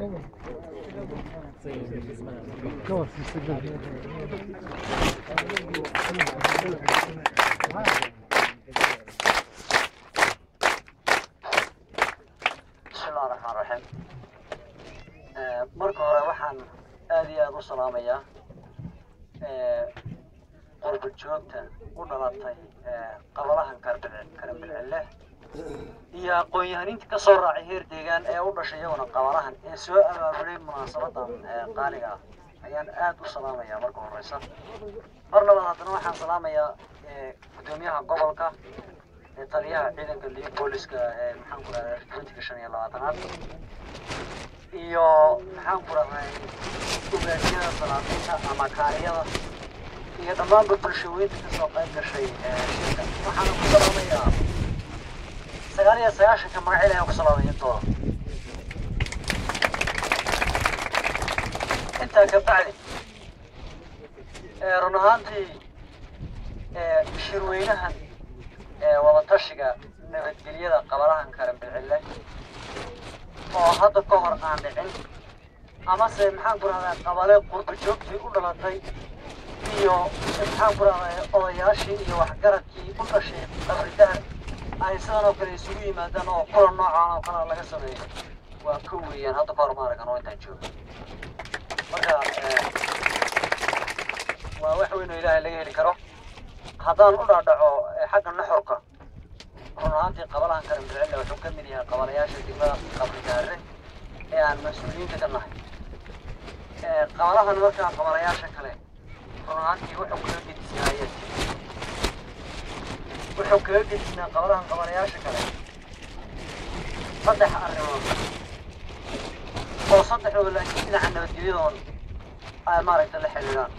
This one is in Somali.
الله الرحمن الرحيم. marka hore waxaan aad iyo aad u salaamayaa qurba joogta u dhalatay qabalahan Karambilcille iyo aqoon-yahaninta ka soo raacay heer deegaan ee u dhashay iyaguna qabalahan ee soo abaabulay munaasabadan qaaliga ah ayaan aad u salaamayaa marka horeysa. mar labaad haddana waxaan salaamayaa gudoomiyaha gobolka taliyaha ciidanka booliska maxaan ku raadayay xubintiga 25aad iyo maxaan ku raadayay ugaadiyada salaadiinta ama kaariyada iyo dhammaan bulshooyinka ka soo qayb gashay shirka. waxaan ku salaamayaa 99 magaciisa ayaan ku salaamayaa intooda. intaa ka bacdi run ahaantii shirweynahan wada tashiga nabadgelyada qabalahan Karambilcille oo hadda ka hor aan dhicin ama se maxaan ku raadayay qabale qurba joogtii u dhalatay iyo maxaan ku raadayay odayaashii iyo waxgaradkii u dhashay qabridahan ay sidoo kale isugu yimaadaan oo kulan noocan oo kale laga sameeyo waa ka weeyaan hadda ka hor ma arkan oo intaan joogo. marka waa wax weyn oo Ilaahay laga heli karo haddaan u dhaadhaco xagga nuxurka. run ahaantii qabalahan Karambilcille wuxuu ka mid yahay qabalayaasha degmada qabridaare ee aan mas-uuliyiinta ka nahay. qabalahan markaa qabalayaasha kale run ahaantii wuxuu kaga gedisnaa qabalahan qabalayaasha kale 3 arrimood oo 3 laakiin dhinaca nabadgelyadoon ay maaragtay la xiriiraan.